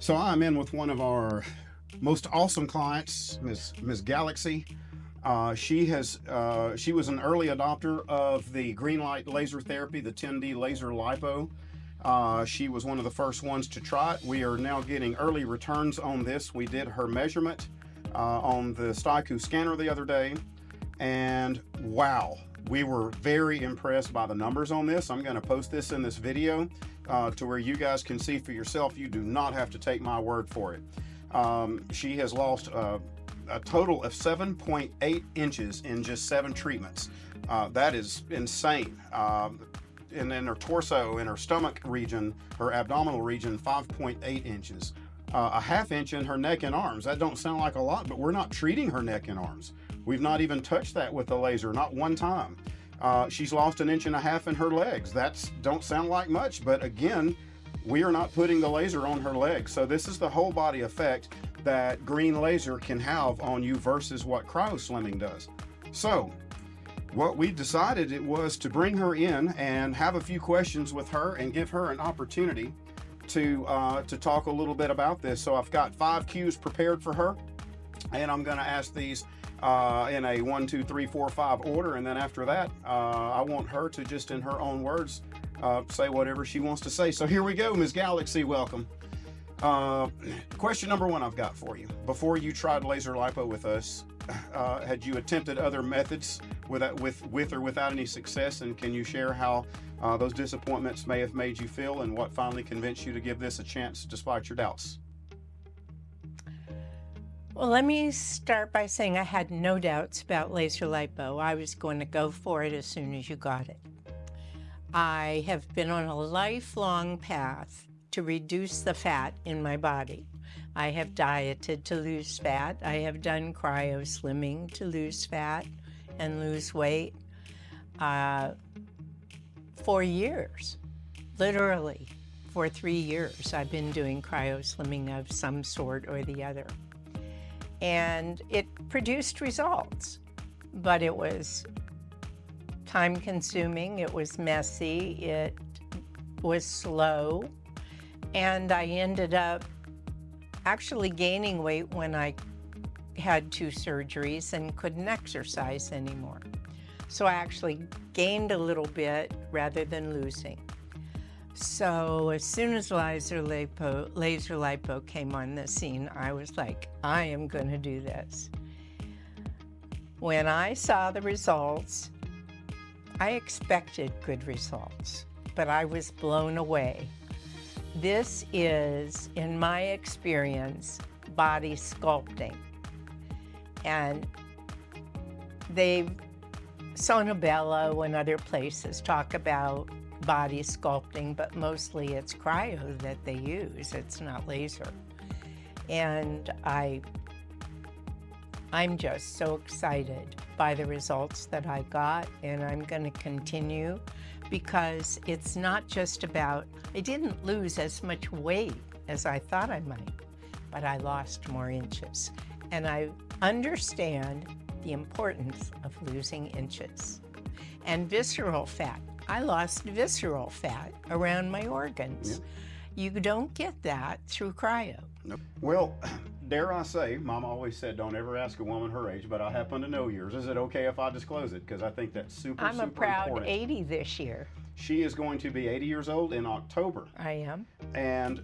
So I'm in with one of our most awesome clients, Ms. Galaxy. She was an early adopter of the green light laser therapy, the 10D LaserLipo. She was one of the first ones to try it. We are now getting early returns on this. We did her measurement on the Styku scanner the other day, and wow, we were very impressed by the numbers on this. I'm going to post this in this video to where you guys can see for yourself. You do not have to take my word for it. She has lost a total of 7.8 inches in just 7 treatments. That is insane. And in her torso, in her stomach region, her abdominal region, 5.8 inches. A half inch in her neck and arms. That don't sound like a lot, but we're not treating her neck and arms. We've not even touched that with the laser, not one time. She's lost 1.5 inches in her legs. That don't sound like much, but again, we are not putting the laser on her legs. So this is the whole body effect that green laser can have on you versus what cryo-slimming does. So what we decided it was to bring her in and have a few questions with her and give her an opportunity to talk a little bit about this. So I've got 5 cues prepared for her, and I'm going to ask these in a 1, 2, 3, 4, 5 order, and then after that, I want her to just in her own words say whatever she wants to say. So here we go, Ms. Galaxy, welcome. Question number 1 I've got for you. Before you tried LaserLipo with us, had you attempted other methods with or without any success, and can you share how those disappointments may have made you feel and what finally convinced you to give this a chance despite your doubts? Well, let me start by saying I had no doubts about LaserLipo. I was going to go for it as soon as you got it. I have been on a lifelong path to reduce the fat in my body. I have dieted to lose fat. I have done cryo-slimming to lose fat and lose weight for years. Literally, for 3 years, I've been doing cryo-slimming of some sort or the other. And it produced results, but it was time-consuming, it was messy, it was slow, and I ended up actually gaining weight when I had 2 surgeries and couldn't exercise anymore. So I actually gained a little bit rather than losing. So as soon as LaserLipo came on the scene, I was like, I am going to do this. When I saw the results, I expected good results, but I was blown away. This is, in my experience, body sculpting. And Sonobello and other places talk about body sculpting, but mostly it's cryo that they use. It's not laser. And I'm just so excited by the results that I got, and I'm going to continue because it's not just about, I didn't lose as much weight as I thought I might, but I lost more inches. And I understand the importance of losing inches. And visceral fat. I lost visceral fat around my organs. Yeah. You don't get that through cryo. Nope. Well, dare I say, Mama always said don't ever ask a woman her age, but I happen to know yours. Is it okay if I disclose it? Because I think that's super I'm a proud important. 80 this year. She is going to be 80 years old in October. I am. And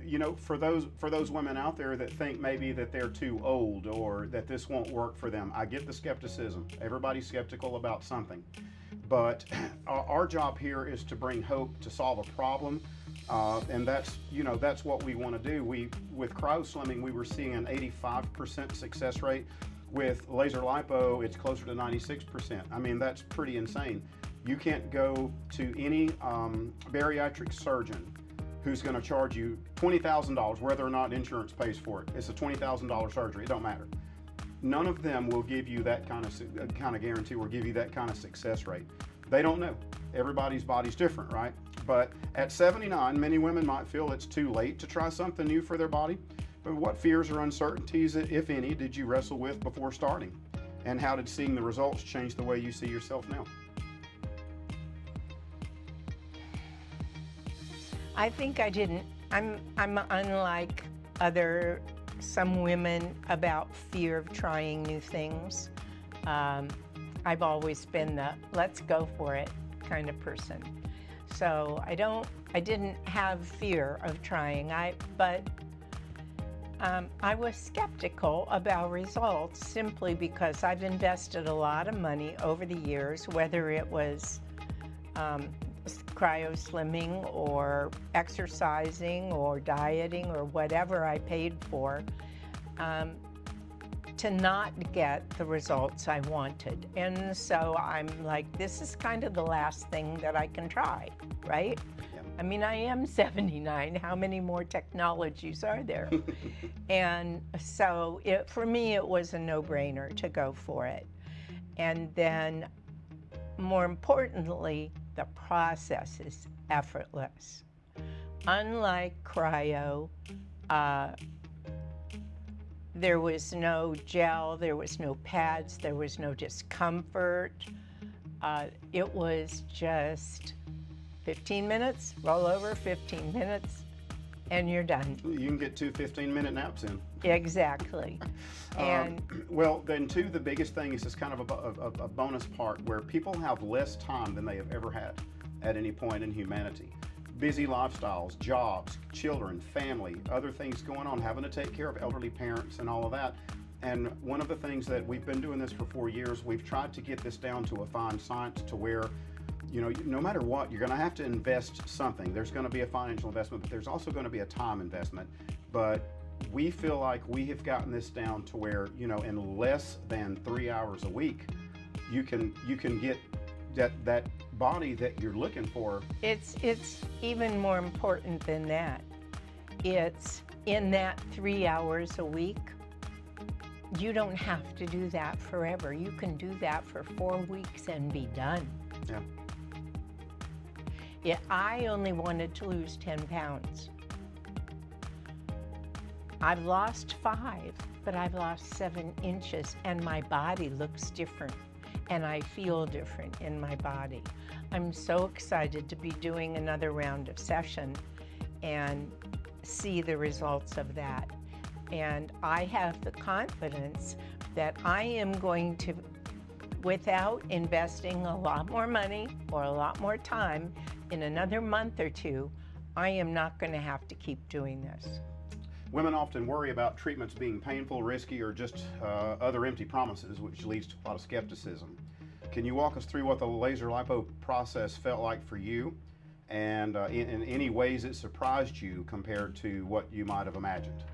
you know, for those women out there that think maybe that they're too old or that this won't work for them, I get the skepticism. Everybody's skeptical about something. But our job here is to bring hope, to solve a problem, and that's what we want to do. With cryo-slimming, we were seeing an 85% success rate. With LaserLipo, it's closer to 96%. I mean, that's pretty insane. You can't go to any bariatric surgeon who's going to charge you $20,000, whether or not insurance pays for it. It's a $20,000 surgery. It don't matter. None of them will give you that kind of guarantee or give you that kind of success rate. They don't know. Everybody's body's different, right? But at 79, many women might feel it's too late to try something new for their body. But what fears or uncertainties, if any, did you wrestle with before starting? And how did seeing the results change the way you see yourself now? I think I didn't. I'm unlike some women about fear of trying new things. I've always been the let's go for it kind of person. So I didn't have fear of trying, but I was skeptical about results simply because I've invested a lot of money over the years, whether it was cryo slimming or exercising or dieting or whatever I paid for, to not get the results I wanted. And so I'm like, this is kind of the last thing that I can try, right? Yeah. I mean, I am 79. How many more technologies are there? And so for me, it was a no-brainer to go for it. And then, more importantly, the process is effortless. Unlike cryo, there was no gel, there was no pads, there was no discomfort. It was just 15 minutes, roll over, 15 minutes, and you're done. You can get 2 15-minute naps in. Exactly. And well, then too, the biggest thing is just kind of a bonus part where people have less time than they have ever had at any point in humanity. Busy lifestyles, jobs, children, family, other things going on, having to take care of elderly parents and all of that. And one of the things that we've been doing this for 4 years, we've tried to get this down to a fine science to where, you know, no matter what, you're going to have to invest something. There's going to be a financial investment, but there's also going to be a time investment. But we feel like we have gotten this down to where, you know, in less than 3 hours a week, you can get that body that you're looking for. It's even more important than that. It's in that 3 hours a week. You don't have to do that forever. You can do that for 4 weeks and be done. Yeah. I only wanted to lose 10 pounds. I've lost 5, but I've lost 7 inches, and my body looks different, and I feel different in my body. I'm so excited to be doing another round of session and see the results of that. And I have the confidence that I am going to, without investing a lot more money or a lot more time, in another month or 2, I am not going to have to keep doing this. Women often worry about treatments being painful, risky, or just other empty promises, which leads to a lot of skepticism. Can you walk us through what the LaserLipo process felt like for you, and in any ways it surprised you compared to what you might have imagined?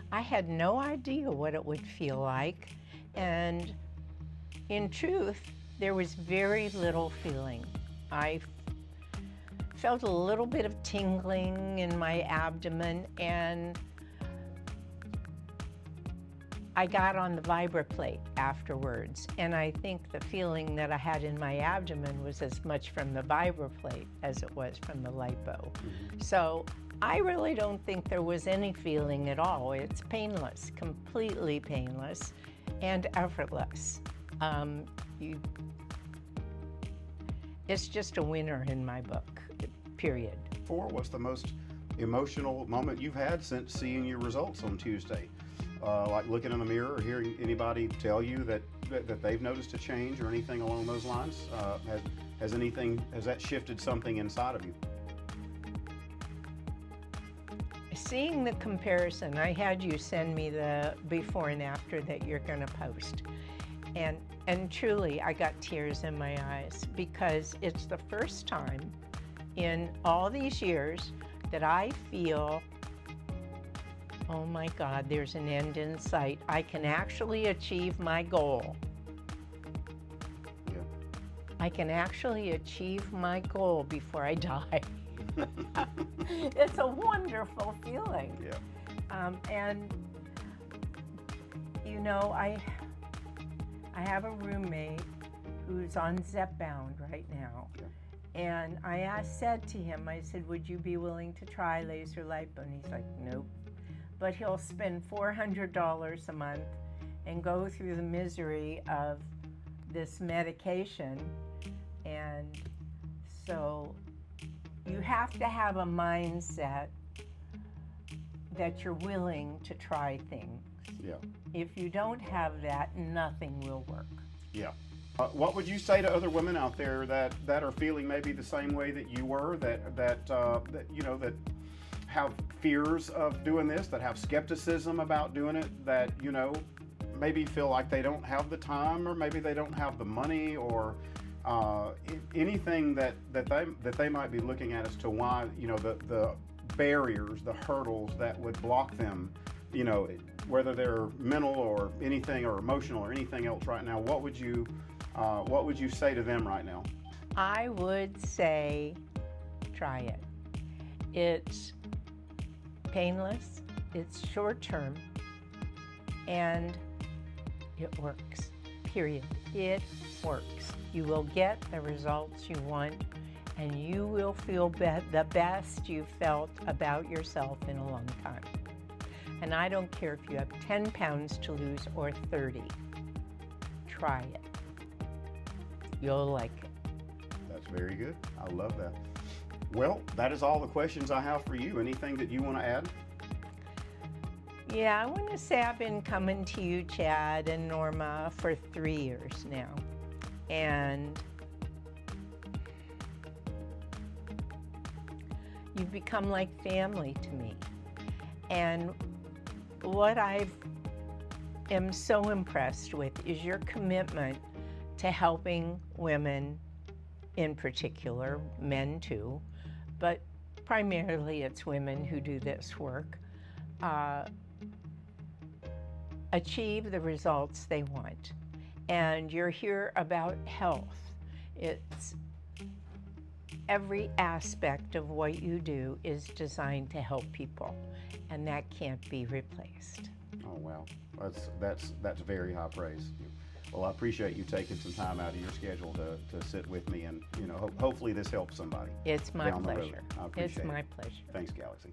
I had no idea what it would feel like, and in truth, there was very little feeling. I felt a little bit of tingling in my abdomen, and I got on the VibraPlate afterwards, and I think the feeling that I had in my abdomen was as much from the VibraPlate as it was from the lipo. So I really don't think there was any feeling at all. It's painless, completely painless, and effortless. It's just a winner in my book, period. What's the most emotional moment you've had since seeing your results on Tuesday? Like looking in the mirror or hearing anybody tell you that they've noticed a change or anything along those lines? Has that shifted something inside of you? Seeing the comparison, I had you send me the before and after that you're going to post. And truly, I got tears in my eyes because it's the first time in all these years that I feel, oh my God, there's an end in sight. I can actually achieve my goal. Yeah. I can actually achieve my goal before I die. It's a wonderful feeling. Yeah. And you know, I have a roommate who's on Zepbound right now. Yeah. And I said to him, I said, would you be willing to try LaserLipo? And he's like, nope. But he'll spend $400 a month and go through the misery of this medication. And so You have to have a mindset that you're willing to try things. Yeah. If you don't have that, nothing will work. Yeah. What would you say to other women out there that are feeling maybe the same way that you were, that you know, that have fears of doing this, that have skepticism about doing it, that, you know, maybe feel like they don't have the time, or maybe they don't have the money, or anything that they might be looking at as to why, you know, the barriers, the hurdles that would block them, you know, whether they're mental or anything, or emotional or anything else right now. What would you say to them right now? I would say try it. It's painless, it's short term, and it works, period. It works. You will get the results you want, and you will feel the best you've felt about yourself in a long time. And I don't care if you have 10 pounds to lose or 30. Try it. You'll like it. That's very good. I love that. Well, that is all the questions I have for you. Anything that you want to add? Yeah, I want to say I've been coming to you, Chad and Norma, for 3 years now. And you've become like family to me. And what I am so impressed with is your commitment to helping women in particular, men too, but primarily it's women who do this work, achieve the results they want. And you're here about health. It's every aspect of what you do is designed to help people, and that can't be replaced. Oh, wow. That's very high praise. Well, I appreciate you taking some time out of your schedule to sit with me, and, you know, hopefully this helps somebody. It's my down the road. pleasure. I appreciate It's my it. pleasure. Thanks, Galaxy.